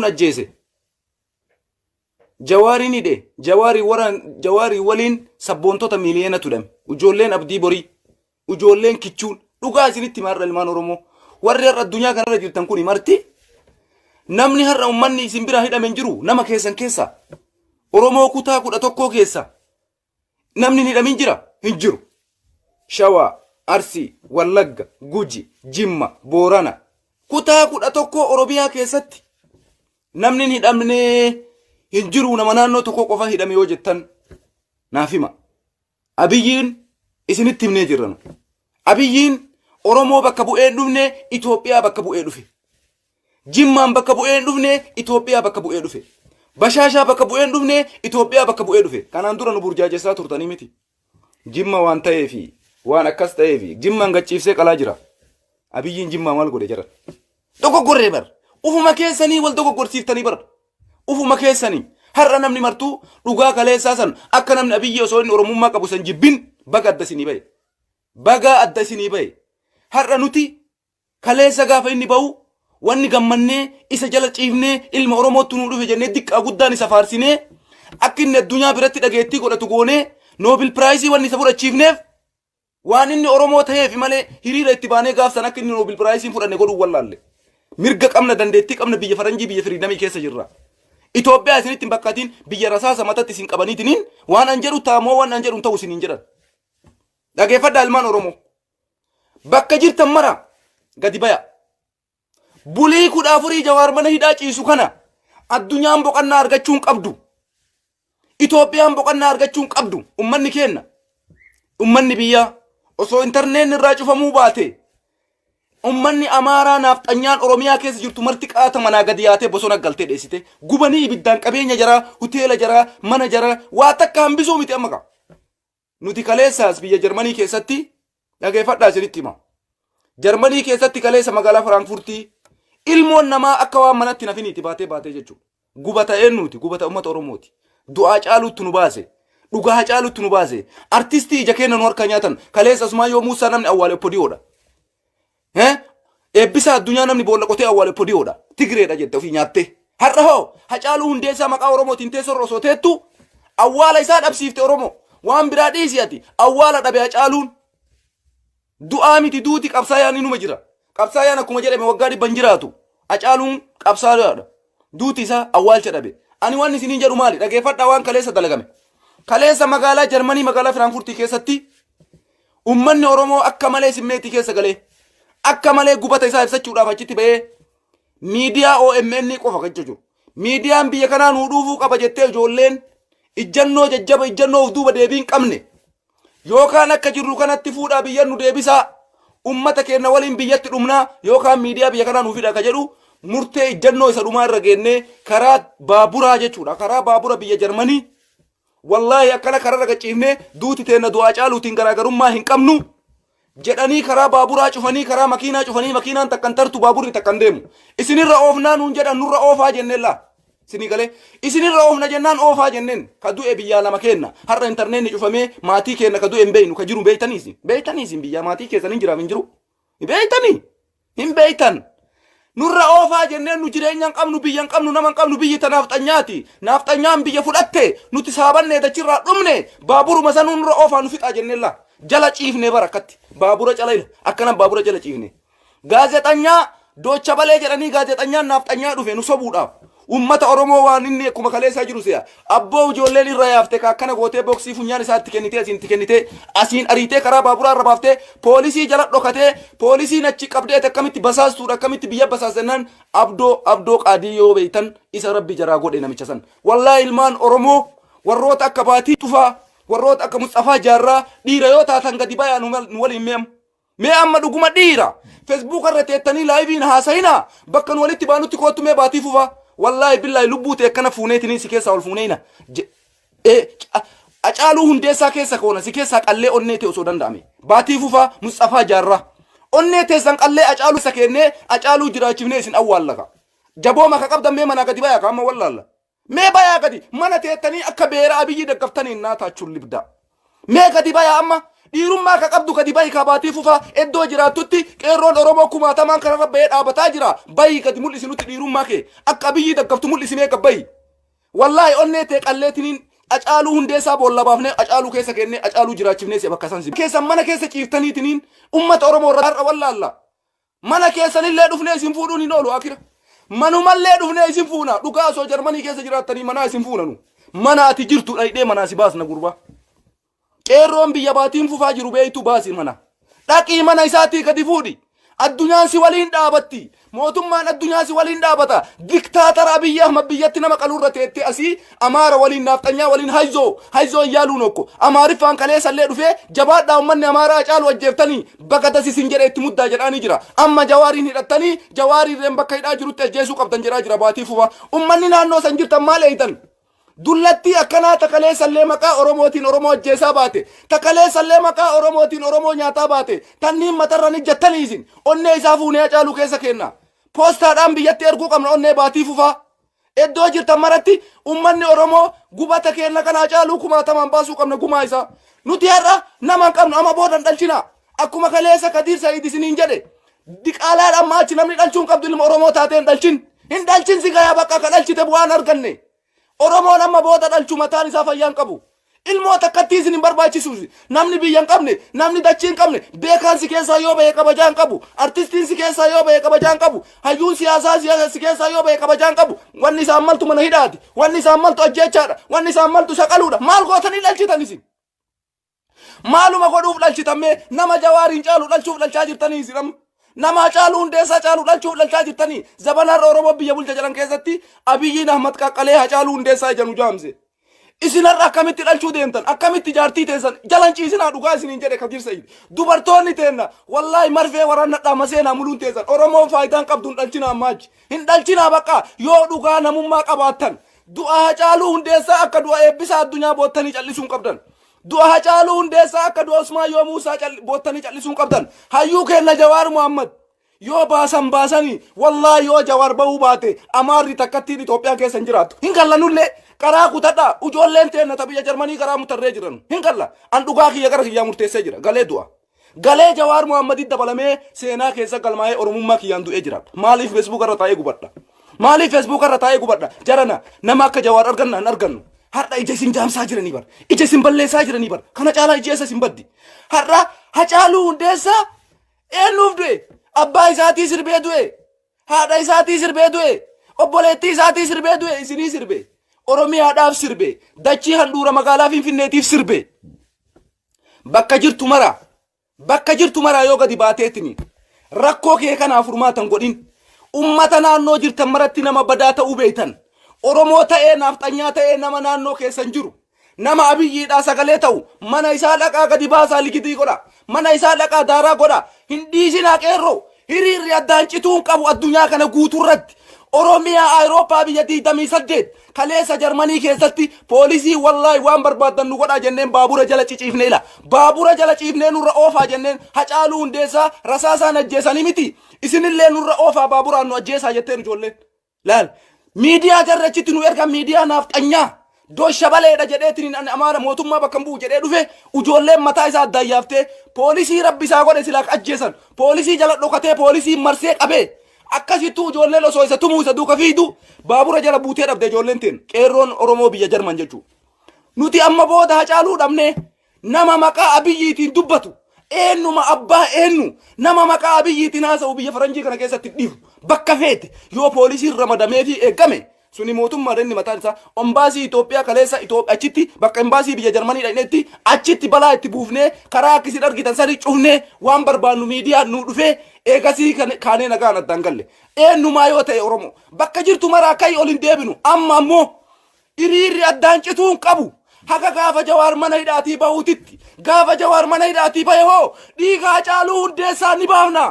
lamaanuu ajjeese. Jawaariin hidhe jawaarii waliin sabboontota miiliyoona tudhame. Ijoolleen abdii borii, ijoolleen kichuun dhugaa isinitti maarra ilmaan Oromoo. Warri har'a addunyaa kanarra jirtan kun marti namni har'a ummanni isin bira hidhame hin jiru nama keessan keessa. Oromoo kutaa 11 keessa namni hidhamin jira hin jiru. Shawaa, Arsii, Wallagga, Guji, Jimma, Boorana kutaa 11 Oromiyaa keessatti namni hidhamne hin jiru. Nama naannoo tokko qofa hidhame yoo jettan naaf hima. Abiyyiin isinitti himnee jirran. Abiyyiin Oromoo bakka bu'ee dhufne Itoophiyaa bakka bu'ee dhufe. Jimmaan bakka bu'ee dhufne Itoophiyaa bakka bu'ee dhufe. Bashaashaa bakka bu'ee dhufne Itoophiyaa bakka bu'ee dhufe. Kanaan dura nu burjaajessaa turtanii miti. Jimma waan ta'eefi waan akkas ta'eefi Jimmaan gachiifsee qalaa jira. Abiyyiin Jimmaa maal godhe jara? Dogoggorree bar. Ufuma keessanii wal dogoggorsiiftanii bar. Ufuma keessanii har'a namni martuu dhugaa kaleessaa san akka namni Abiyyi osoo inni Oromummaa qabu san jibbin baga adda isinii bahe. Baga adda isinii bahe. Har'a nuti kaleessa gaafa inni bahu wanni gammannee isa jala ciifnee ilma Oromootti nu dhufe jennee diqqaa guddaan isa faarsinee akka inni addunyaa biratti dhageettii godhatu goonee Nobel Prize wanni isa fudhachiifneef waan inni Oromoo ta'eef malee hiriira itti baanee gaafsan akka inni Nobel Prize fudhanne godhuu wallaalle. Mirga qabna dandeettii qabna biyya faranjii biyya firiidamii keessa jirra. Itoophiyaa isinitti hin bakkaatiin biyya rasaasa matatti isin qabaniitiniin waan an jedhu taamoo waan an jedhu ta'u isin hin jedhan. Dhageeffadhaa ilmaan Oromoo. Bakka jirtan mara gadi baya. Bulii 14 Jawaar mana hidhaa ciisu kana addunyaan boqonnaa argachuun qabdu. Itoophiyaan boqonnaa argachuun qabdu. Ummanni kenna. Ummanni biyya osoo interneetiin irraa cufamuu baate. Ummanni Amaaraa naaftanyaan Oromiyaa keessa jirtu marti qaata manaa gadi yaatee bosona galtee dheessite. Gubanii ibiddaan qabeenya jaraa, hoteela jaraa, mana jaraa waa takka hambisuu miti amma qaba. Nuti kaleessaas biyya Jarmanii keessatti dhageeffadhaa isinitti hima. Jarmanii keessatti kaleessa magaalaa Firaanfurtii ilmoon namaa akka waan manatti nafiniiti baatee jechuudha. Gubata eenyuuti? Gubata uummata Oromooti. Du'aa caalutti nu baase. Dhugaa caalutti nu baase. Artistii ija keenya nu harka nyaatan kaleessa asumaa yoo Muusaa namni awwaale podiyoodha. Eebbisa addunyaa namni boolla qotee awwaale podiyoodha. Tigreedha jette ofii nyaatte. Har'a hoo Hacaaluu Hundeessaa maqaa Oromootiin teessorra osoo teettu awwaala isaa dhabsiifte Oromoo. Waan biraa dhiisi ati awwaala dhabe Hacaaluun. Du'aa miti duuti qabsaayaan inuma jira. Qabsaayaan akkuma jedhame waggaa 100 jiraatu. Hacaaluun qabsaadha. Duuti isaa awwaalcha dhabe. Ani waan isiniin jedhu maali? Dhageeffadhaa waan kaleessa dalagame. Kaleessa magaalaa Jarmanii magaalaa Firaanfurtii keessatti ummanni Oromoo akka malee simmeetii keessa galee akka malee gubata isaa ibsachuudhaaf achitti bahee miidiyaa OMN qofa kan jiru. Miidiyaan biyya kanaa nuu dhuufuu qaba jettee ijoolleen ijjannoo jajjaba ijjannoo of duuba deebiin qabne yookaan akka jirru kanatti fuudhaa biyya nu deebisaa ummata keenya waliin biyyatti dhumnaa yookaan miidiyaa biyya kanaa nuufidha ka jedhu murtee ijjannoo isa dhumaa irra geennee karaa baaburaa jechuudha. Karaa baabura biyya Jarmanii wallahi akkana karaa ragachiifnee duuti teenna du'aa caaluutiin garaagarummaa hin qabnu jedhanii karaa baaburaa cufanii karaa makiinaa cufanii makiinaan takkan tartu baaburri takkan deemu. Isinirra oofnaa nuun jedhan nurra oofaa jenneellaa. Isinii galee isinirra oofna jennaan oofaa jenneen ka du'e biyyaa lama kenna har'a internetni cufamee maatii kenna ka du'e hin beeynu ka jiru beeytaniis biyyaa maatii keessan hin jiraam hin jiru beeytanii hin beeytan nurra oofaa jenneen nu jireenyaan qabnu biyyan qabnu naman qabnu biyyi tanaaf xanyaati naaf xanyaan biyya fudhatte nuti saabannee dachirraa dhumne baaburuma sanuu nurra oofaa nu fixaa jenneella jala ciifne barakkatti baabura cala akkana baabura jala ciifne gaazexanyaa docha balee jedhanii gaazexanyaan naaf xanyaa dhufe nu sobuudhaaf ummata Oromoo waan inni akkuma kaleessaa jiru si'a abboo ijoolleen irra yaafte ka akkana gootee boksii funyaan isaatti kennitee asiin kennitee asiin ariitee karaa baaburaa irra baaftee poolisii jala dhokatee poolisiin achi qabdee akkamitti basaastuudha akkamitti biyya basaasannan abdoo qaadiyyoo beeytan isa rabbi jaraa godhe namicha san wallahi ilmaan Oromoo warroota akka Baatii Tufaa warroota akka Mustafaa Jaarraa dhiira yoo taatan gadi bayaa nu waliin mee amma dhuguma dhiira Facebook irra teettanii laayiviin haasayina bakka nu walitti baanutti kootu mee Baatii Fufaa wallahi billahi lubbuute akkana fuuneetini si keessa ol fuuneena Hacaaluu Hundeessaa keessa koona si keessa qallee onnee ta'e osoo danda'ame Baatii Fufaa Mustafaa Jaarraa onnee teessan qallee Hacaaluu isa kennee Hacaaluu jiraachifnee isin awwaallaka jabooma ka qabdan mee mana gadi bayaa kaama wallaalla mee bayaa gadi mana teettanii akka beera Abiyyi daggaftanii naa taachuun libda mee gadi bayaa amma dhiirummaa ka qabdu gadi bahi ka baatii fufaa eddoo jiraattutti qeerroon oromoo kumaatamaan kanarra bahee dhaabataa jira bahi gadi mul'isinutti dhiirummaa kee akka biyyi daggaftu mul'isimee gabbahi wallaahi onnee tee qalleetiniin acaaluu hundeessaa boolla baafnee acaaluu keessa kennee acaaluu jiraachifnee si bakka san si keessa mana keessa ciiftaniitiniin ummata oromoo irra har'a wallaalla mana keessanillee dhufnee isin fuudhuun hin oolu akira manumallee dhufnee isin fuuna dhugaa osoo jarmanii keessa jiraattanii manaa isin fuunanu mana ati jirtu dhayidhee manaa si baasna gurbaa qeerroon biyya baatiin fufaa jiru beeytu baasi mana dhaqii mana isaatii gadi fuudhi addunyaan si waliin dhaabatti mootummaan addunyaa si waliin dhaabata diktaatara Abiyyi Ahmad biyyatti nama qaluurra teettee asii amaara waliin naafxanyaa waliin hayzoo iyyaaluun okko amaariffaan kaleessallee dhufee jabaadhaa ummanni amaaraa caalu ajjeeftanii bakka tasisin jedhe itti muddaa jedhaanii jira amma jawaariin hidhattanii jawaariirreen bakka hidhaa jirutti ajjeesuu qabdan jedhaa jira baatii fufa ummanni naannoo san jirtan maal eeytan dullatti akkanaa takalee sallee maqaa oromootiin oromoo ajjeesaa baate takalee sallee maqaa oromootiin oromoo nyaataa baate tanniin matarra ni jattaniisin onnee isaa fuunee caaluu keessa kenna poostaadhaan biyyatti erguu qabna onnee baatii fufaa eddoo jirtan maratti ummanni oromoo gubata kenna kanaa caaluu kumaatamaan baasuu qabna gumaa isaa nuti har'a nama hin qabnu ama boodan dhalchina akkuma kaleessa Kadiir Sa'iid isiniin jedhe diqaalaadhaan maachi namni dhalchuun qabdu ilma oromoo taateen hin dhalchin si gayaa bakka ka dhalchite bu'aan arganne oromoon amma booda dhalchu mataan isaa fayyaan qabu ilmoota akkattii isin hin barbaachisu namni biyya hin qabne namni dachii hin qabne beekaan si keessaa yoo bahe kabajaan qabu artistiin si keessaa yoo bahe kabajaan qabu hayyuun siyaasaa si keessaa yoo bahe kabajaan qabu wanni isaan maltu mana hidhaati wanni isaan maltu ajjeechaadha wanni isaan maltu shaqaluudha maal gootanii dhalchitan isin maaluma godhuuf dhalchitamme nama jawaariin caalu dhalchuuf dhalchaa jirtanii isin nama caalu hundeessaa caalu dhalchuuf dhalchaa jirtanii zabanarra oromoo biyya bulcha jedhan keessatti Abiyyiin Ahmad qaqqalee hacaaluu hundeessaa jedhu jaamse isinarra akkamitti dhalchuu deemtan akkamitti jaartii teessan jalan ciisinaa dhugaa isiniin jedhe Kadiir Sa'iid dubartoonni teenna wallaahi marfee waraannadhaa maseenaa muluun teessan oromoon faayidaan qabduun dhalchinaa maachi hin dhalchinaa bakka yoo dhugaa namummaa qabaattan du'a hacaaluu hundeessaa akka du'a eebbisaa addunyaa boottanii callisuun qabdan du'a hacaaluu hundeessaa akka du'a Usmaan yoo Muusaa boottanii callisuun qabdan hayyuu kenna Jawaar Muhammad yoo baasanii wallaahi yoo Jawaar bahuu baate amaarri takkattiin Itoophiyaa keessa hin jiraattu hin gallanullee karaa kutadhaa ijoolleen teenna ta biyya Jarmanii karaa mutarree jiran hin galla an dhugaa kiyya gara kiyyaa murteessee jira galee du'a galee Jawaar Muhammad dabalamee seenaa keessa galmaa'ee oromummaa kiyyaan du'ee jira maaliif Facebook irra taa'ee gubadha maaliif Facebook irra taa'ee gubadha jarana nama akka Jawaar arganna hin argannu har'a ija isin jaamsaa jiranii bar ija isin balleessaa jiranii bar kana caalaa ija isin baddi har'a hacaaluu hundeessaa eenyuuf du'e abbaa isaatii sirbee du'e haadha isaatii sirbee du'e obboleettii isaatii sirbee du'e isinii sirbee oromiyaadhaaf sirbee dachii handhuura magaalaa Finfinneetiif sirbee bakka jirtu mara yoo gadi baateetini rakkoo kee kanaaf furmaatan godhin ummata naannoo jirtan maratti nama badaa ta'uu beeytan oromoo ta'ee naafxanyaa ta'ee nama naannoo keessan jiru nama Abiyyiidhaa sagalee ta'u mana isaa dhaqaa gadi baasaa ligitii godha mana isaa dhaqaa daaraa godha hin dhiisinaa qeerroo hiriirri addaan cituun qabu addunyaa kana guuturratti oromiyaa Awurooppaa biyya 28 kaleessa Jarmanii keessatti poolisii wallaahi waan barbaadan nu godhaa jenneen baabura jala ciciifnee ila baabura jala ciifnee nurra oofaa jenneen hacaaluu hundeessaa rasaasaan ajjeesanii miti isinillee nurra oofaa baaburaan nu ajjeesaa jetteen ijoolleen laal miidiyaa jarrachitti nu erga miidiyaa naafxanyaa dosha baleedha jedheetiin amaara mootummaa bakka bu'u jedhee dhufe ijoolleen mataa isaa addaan yaaftee poolisii rabbisaa godhe silaa ajjeesan poolisii jala dhokatee poolisii marsee qabee akkasittuu ijoolleen osoo isa tumuu isa duuka fiidu baabura jala buutee dhabde ijoolleen teen qeerroon oromoo biyya Jarman jechuu nuti amma booda hacaaluu dhabne nama maqaa Abiyyiitiin dubbatu eenyuma abbaa eenyu nama maqaa Abiyyiitiin haasa'u biyya faranjii kana keessatti dhiifu bakka feete yoo poolisiin ramadamee fi eegame suni mootummaa danni mataan isaa ombaasii Itoophiyaa kaleessa achitti bakka embaasii biyya Jarmanii dhaqneetti achitti balaa itti buufnee karaa akkasiin argitan sanii cufnee waan barbaannu miidiyaan nu dhufee eegasii kaanee nagaan addaan galle eenyumaa yoo ta'e oromoo bakka jirtu maraa kai ol hin deebinu amma ammoo hiriirri addaan cituun qabu haga gaafa Jawaar mana hidhaatii bahuutitti gaafa Jawaar mana hidhaatii bahe hoo dhiiga hacaaluu hundeessaa ni baafna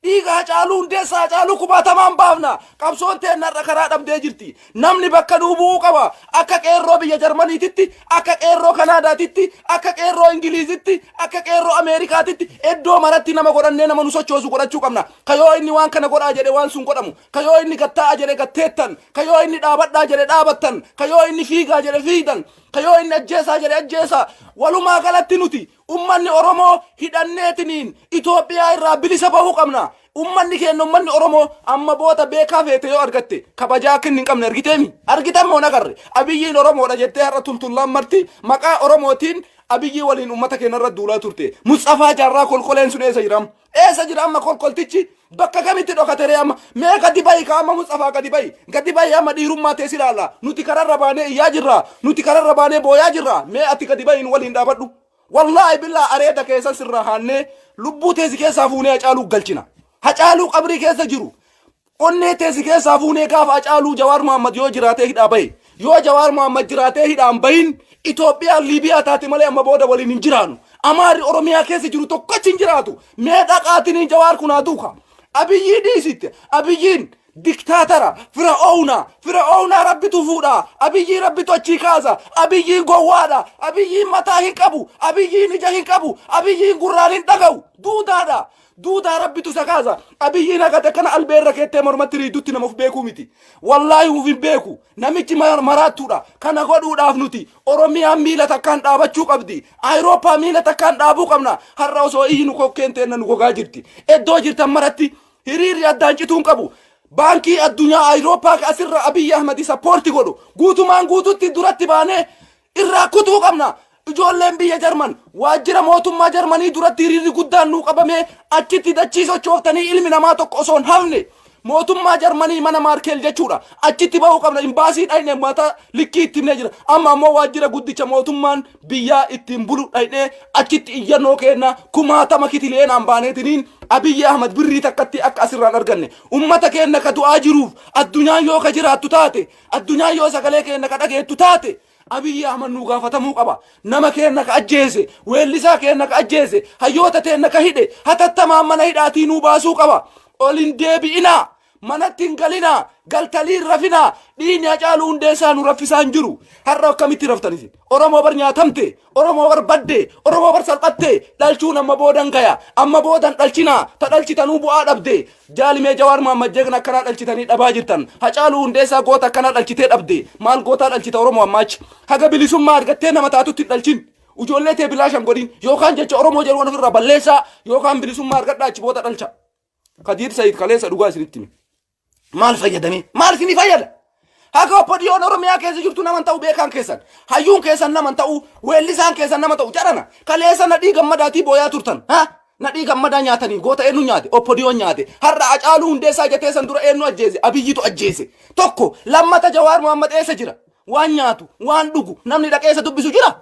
dhiiga hacaaluu hundeessaa hacaaluu kumaatamaan baafna qabsoon teennarra karaa dhabdee jirti namni bakka duubuu qaba akka qeerroo biyya Jarmaniititti akka qeerroo Kanaadaatitti akka qeerroo Ingiliizitti akka qeerroo Ameerikaatitti eddoo maratti nama godhannee nama nu sochoosu godhachuu qabna kayoo inni waan kana godhaa jedhe waan sun godhamu kayoo inni gattaa'a jedhe gatteettan kayoo inni dhaabadhaa jedhe dhaabattan kayoo inni fiigaa jedhe fiidan kayoo inni ajjeesaa jedhe ajjeesaa walumaa galatti nuti ummanni oromoo hidhanneetiniin Itoophiyaa irraa bilisa bahuu qabna. Ummanni keenya ummanni oromoo amma booda beekaa feete yoo argatte kabajaa kennin qabne argitan moo nagarre abiyyiin oromoodha jettee har'a tultullaan marti maqaa oromootiin abiyyi waliin ummata keenya irra duulaa turte. Mustafa Jaarraa kolkoleen sun eessa jira amma kolkoltichi bakka kamitti dhokatee amma mee gadi bayi ka amma Mustafa gadi bayi amma dhiirummaa teessi ilaalla nuti kararra baanee iyyaa jirra nuti kararra baanee booyaa jirra mee ati gadi bayiin waliin dhaabadhu wallahi billaa areeda keessa sirra haannee lubbuu teessi keessaa fuunee Hacaaluu galchina. Hacaaluu qabrii keessa jiru onnee teessi keessaa fuunee gaafa Hacaaluu Jawaar Mohammad yoo jiraatee hidhaa bahe yoo Jawaar Mohammad jiraatee hidhaan bahin Itoophiyaa Liibiyaa taate malee amma booda waliin hin jiraannu. Amaarri Oromiyaa keessa jiru tokkochi hin jiraatu. Mee dhaqaatiin Jawaar kunaa duuka. Abiyyi dhiisitte. Abiyyiin diktaatara Fir'aawnaa rabbitu fuudha. Abiyyi rabbitu achii kaasa. Abiyyiin gowwaadha. Abiyyiin mataa hin qabu. Abiyyiin ija hin qabu. Abiyyiin gurraan hin dhaga'u. Duudaadha. Duudaa rabbitu isa kaasa. Abiyyiin hagate kana albeerra keettee mormatti riidutti nama of beekuu miti. Wallaahi uf hin beeku. Namichi maraattuudha. Kana godhuudhaaf nuti Oromiyaan miila takkaan dhaabachuu qabdi. Awurooppaa miila takkaan dhaabuu qabna. Har'a osoo iyyi nu kokkeenteena nu gogaa jirti. Iddoo jirtan maratti hiriirri addaan cituun qabu. Baankii addunyaa Awurooppaa asirra Abiyyi Ahmad sappoorti godhu. Guutumaan guututti duratti baanee irraa kutuu qabna. Ijoolleen biyya Jarman waajjira mootummaa Jarmanii duratti hiriirri guddaan nuu qabamee achitti dachii sochooftanii ilmi namaa tokko osoo hin hafne mootummaa Jarmanii mana Maarkel jechuudha. Achitti bahuu qabna. Imbaasii dhayne mata likkii itti himnee jira. Amma ammoo waajjira guddicha mootummaan biyyaa ittiin bulu dhayne achitti iyyannoo kenna kumaatama kitileenaan baaneetiniin Abiyyi Ahmad birrii takkatti akka asirraan arganne ummata keenya ka du'aa jiruuf addunyaan yoo ka jiraattu taate addunyaan yoo sagalee keenya ka dhageettu taate Abiyyi Ahmad nu gaafatamuu qaba. Nama keenya ka ajjeese weellisaa keenya ka ajjeese hayyoota teenya ka hidhe hatattamaan mana hidhaatii nuu baasuu qaba. Olin deebi'inaa manatti hin galinaa galtaliin rafinaa dhiini Hacaaluu Hundeessaa nu raffisaan jiru. Har'a akkamitti raftanis Oromoo bar nyaatamte Oromoo bar badde Oromoo bar salphatte dhalchuun amma boodan gaya amma boodan dhalchinaa ta dhalchitanuu bu'aa dhabde jaalimee Jawaar Mohammad jeegna akkanaa dhalchitanii dhabaa jirtan. Hacaaluu Hundeessaa goota akkanaa dhalchitee dhabde maal gootaa dhalchita Oromoo ammaachi haga bilisummaa argattee nama taatutti dhalchin ijoollee tee bilaashan godhin yookaan jecha Oromoo jedhu ofirraa balleessaa yookaan bilisummaa argadhaa achi booda dhalcha. Kadiir Sayid kaleessa dhugaa isinitti himi. Maal fayyadame? Maal isinii fayyada? Haga oppodiyoon Oromiyaa keessa jirtu naman ta'u beekaan keessan. Hayyuun keessan naman ta'u weellisaan keessan nama ta'u jarana. Kaleessa nadhii gammadaatii booyaa turtan. Nadhii gammadaa nyaatanii goota eenyu nyaate? Oppodiyoon nyaate. Har'a Hacaaluu Hundeessaa jetee san dura eenyu ajjeese? Abiyyitu ajjeese. Tokko lammata Jawaar Mohammad eessa jira? Waan nyaatu, waan dhugu, namni dhaqeessa dubbisu jira?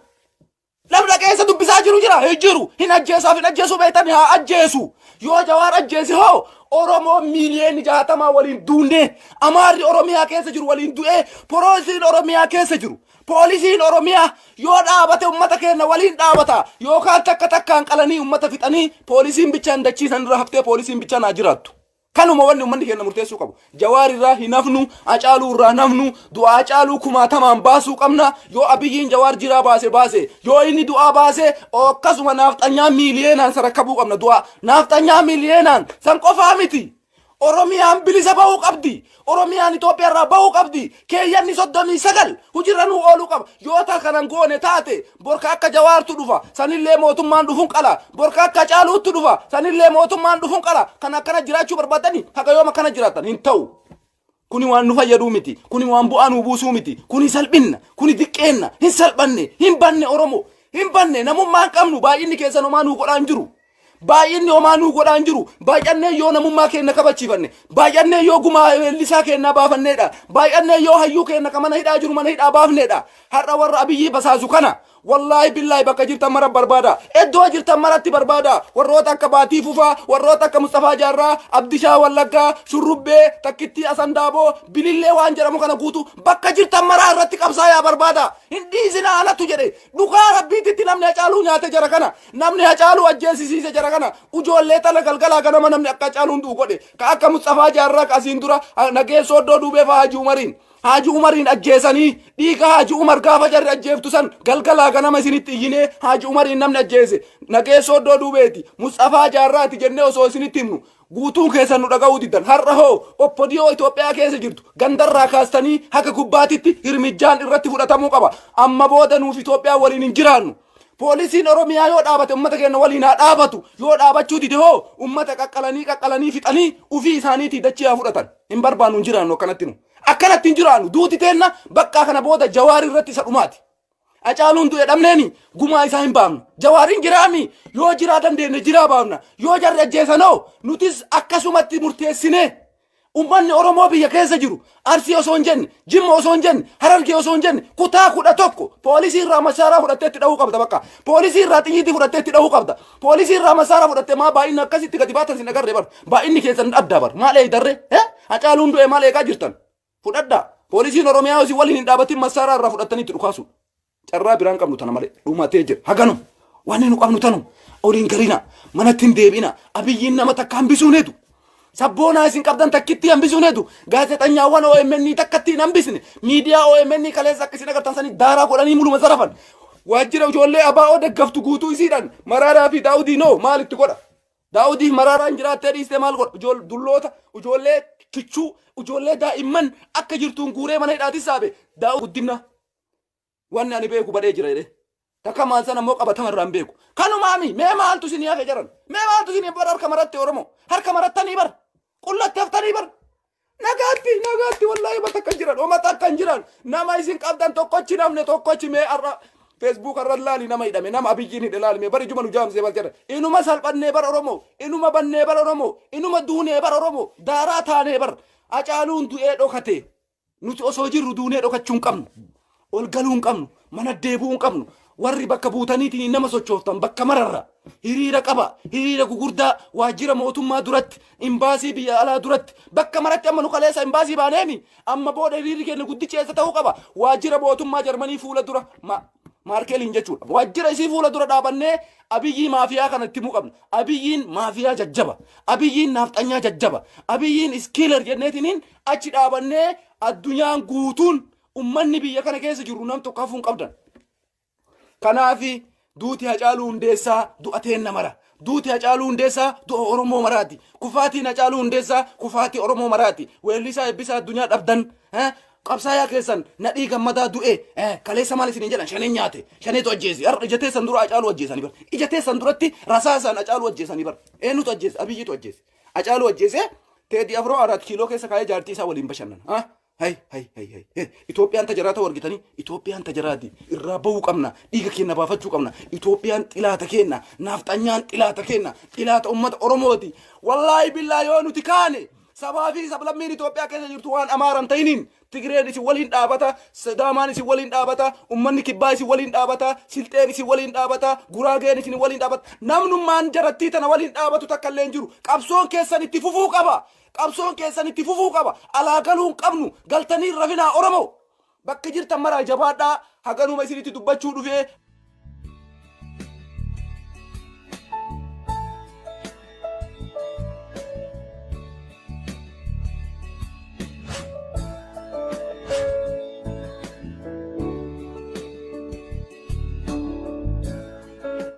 Namni dhaqeessa dubbisaa jiru jira? Jiru. Hin ajjeesaaf hin ajjeesuu beektan haa ajjeesu. Yoo Jawaar ajjeese hoo Oromoo miiliyoonni 60 waliin duunee Amaarri Oromiyaa keessa jiru waliin du'ee poolisiin Oromiyaa keessa jiru. Poolisiin Oromiyaa yoo dhaabate ummata keenya waliin dhaabata yookaan takkaan qalanii ummata fixanii poolisiin bichaan dachiisan irra haftee poolisiin bichaan haa jiraattu. Kanuma wanni ummanni keenya murteessuu qabu. Jawaar irraa hin hafnu, Hacaaluu irraa hin hafnu, du'aa Hacaaluu kumaatamaan baasuu qabna. Yoo Abiyyiin Jawaar jiraa baase, yoo inni du'aa baase akkasuma naafxanyaa miiliyoonaan sarakkabuu qabna. Du'aa naafxanyaa miiliyoonaan san qofaa miti. Oromiyaan bilisa bahuu qabdi. Oromiyaan Itoophiyaa irraa bahuu qabdi. Keeyyanni 39 hujirra nuu ooluu qaba. Yoo ta kanan goone taate borka akka Jawaartu dhufa sanillee mootummaan dhufuun qala. Borka akka Hacaaluutti dhufa sanillee mootummaan dhufuun qala. Kan akkana jiraachuu barbaadani haga yooma kana jiraatan hin ta'u. Kuni waan nu fayyaduu miti. Kuni waan bu'aa nu buusuu miti. Kuni salphinna. Kuni diqqeenna. Hin salphanne. Hin banne Oromoo. Hin banne namummaan qabnu baay'inni keessan homaa nuu godhaan jiru. Baay'inni homaa nuu godhaan jiru. Baay'annee yoo namummaa keenya kabachiifanne. Baay'annee yoo gumaa weellisaa keenya baafanneedha. Baay'annee yoo hayyuu keenya ka mana hidhaa jiru mana hidhaa baafneedha. Har'a warra Abiyyi basaasu kana wallahi billahi bakka jirtan mara barbaada. Iddoo jirtan maratti barbaada. Warroota akka Baatii Fufaa, warroota akka Mustafaa Jaarraa, Abdishaa Wallaggaa, Shurrubbee, Takkittii Asandaaboo, Bilillee waan jedhamu kana guutu bakka jirtan mara irratti qabsaayaa barbaada. Hin dhiisina alatu jedhe. Dhugaa Rabbiitti namni Hacaaluu nyaate jara kana. Namni Hacaaluu ajjeesisiise jara kana. Ujoollee tala galgalaa ganama namni akka Hacaaluun duu godhe. Ka akka Mustafaa Jaarraa asiin dura Nageessoo Oddoo Duubee fa'aa Haji Umariin. Haji Umariin ajjeesanii dhiiga Haji Umar gaafa jarri ajjeeftu san galgalaa ganama isinitti iyyinee Haji Umariin namni ajjeese Nageessoo Oddoo Duubeeti Mustafaa Jaarraati jennee osoo isinitti himnu guutuu keessan nu dhaga'uu diddan. Har'a hoo oppodiyoo Itoophiyaa keessa jirtu gandarraa kaastanii haga gubbaatitti hirmijjaan irratti fudhatamuu qaba. Amma booda nuuf Itoophiyaa waliin hin jiraannu. Poolisiin Oromiyaa yoo dhaabate uummata keenya waliin haa dhaabatu. Yoo dhaabachuu dide hoo uummata qaqqalanii fixanii ufii isaaniitii dachee haa fudhatan. Hin barbaannu hin jiraannu akkanatti nu. Akkanatti hin jiraannu duuti teenna bakka kana booda Jawaari irratti isa dhumaati. Hacaaluun du'e dhabneeni gumaa isaa hin baafnu. Jawaariin jiraami yoo jiraa dandeenne jiraa baafna. Yoo jarri ajjeesanoo nutis akkasumatti murteessine. Ummanni Oromoo biyya keessa jiru Arsii osoo hin jenne, Jimma osoo hin jenne, Harargee osoo hin jenne kutaa 11 poolisii irraa masaaraa fudhattee itti dhahuu qabda bakka. Poolisii irraa xiyyiitii fudhattee itti dhahuu qabda. Poolisii irraa masaaraa fudhattee maa baay'inni akkasitti gadi baatan sin agarree bar. Baay'inni keessan adda bar. Maal eegdarre? Hacaaluun du'e maal eegaa jirtan? Fudhadhaa. Poolisiin Oromiyaa osoo waliin hin dhaabatin masaaraa irraa fudhattanii itti dhukaasu. Carraa biraan qabnu tana malee dhumatee jira. Haganu waan nu qabnu tanu oliin garina manatti hin deebina. Abiyyiin nama takka hambisuuneetu. Sabboonaa isin qabdan takkitti hambisuuneetu. Gaazexaanyaawwan OMN takkatti hin hambisne. Miidiyaa OMN kaleessa akkasiin agartan sanii daaraa godhanii muluma sarafan. Waajjira ijoollee ABO deggaftu guutuu isiidhaan Maraaraa fi Daawudii noo maalitti godha? Daawudii Maraaraan jiraattee dhiistee maal godha? Dulloota, ijoollee kichuu, ijoollee daa'imman akka jirtuun guuree mana hidhaatis saabe. Daawud guddina. Wanni ani beeku badee jira jedhee. Takka maal sana immoo qabatamarraan beeku. Kanumaami mee maaltu isin hafe jaran? Mee maaltu isin bara harka maratte Oromoo? Harka marattanii bar. Qullatti haftanii bar. Nagaatti wallahi ba takka jiran. Oma takka jiran. Nama isin qabdan tokkochi namne tokkochi mee arra Facebook arra laali nama hidhame nama Abiyyiin hidhe laali mee bari juma nu jaamsee bal jedhan. Inuma salphannee bar Oromoo. Inuma bannee bar Oromoo. Inuma duunee bar Oromoo. Daaraa taanee bar. Hacaaluun du'ee dhokate. Nuti osoo jirru duunee dhokachuu hin qabnu. Ol galuu hin qabnu. Mana deebuu hin qabnu. Warri bakka buutaniitiin nama sochooftan bakka mararra hiriira qaba hiriira gugurdaa waajjira mootummaa duratti imbaasii biyya alaa duratti bakka maratti amma nu kaleessa imbaasii baaneemi amma booda hiriirri keenya guddicha eessa ta'uu qaba waajjira mootummaa Jarmanii fuula dura Maarkeliin jechuudha waajjira isii fuula dura dhaabannee Abiyyii maafiyaa kanatti himuu qabna Abiyyiin maafiyaa jajjaba Abiyyiin naafxanyaa jajjaba Abiyyiin iskiiler jenneetiniin achi dhaabannee addunyaan guutuun ummanni biyya kana keessa jiru nam tokko hafuun qabdan. Kanaafi duuti Hacaaluu Hundeessaa du'ateen namara. Duuti Hacaaluu Hundeessaa du'a Oromoo maraati. Kufaatiin Hacaaluu Hundeessaa kufaatii Oromoo maraati. Weellisaa eebbisaa addunyaa dhabdan. Qabsaayaa keessan nadhii gammadaa du'e. Kaleessa maal isin jedhan shaneen nyaate. Shaneetu ajjeesi. Ija teessan dura Hacaaluu ajjeesanii bar. Ija teessan duratti rasaasaan Hacaaluu ajjeesanii bar. Eenyutu ajjeese? Abiyyiitu ajjeese. Hacaaluu ajjeese. Teedii Afroo 4 kiiloo keessa kaayee jaartii isaa waliin bashannan. Hay. Itoophiyaan tajaraata wargitanii Itoophiyaan tajaraati irraa bahuu qabna dhiiga keenya baafachuu qabna Itoophiyaan xilaata keenya naafxanyaan xilaata keenya xilaata ummata Oromooti wallahi billahi yoo nuti kaane sabaa fi sablammiin Itoophiyaa keessa jirtu waan amaaran ta'iniin Tigreen isin waliin dhaabata Sidaamaan isin waliin dhaabata ummanni Kibbaa isin waliin dhaabata Silxeen isin waliin dhaabata Guraageen isin waliin dhaabata namnummaan jarattii tana waliin dhaabatu takka illee hin jiru qabsoon keessan itti fufuu qaba. Qabsoon keessan itti fufuu qaba. Alaa galuu hin qabnu. Galtanii rafinaa Oromoo. Bakka jirtan maraa jabaadhaa haganuma isinitti dubbachuu dhufee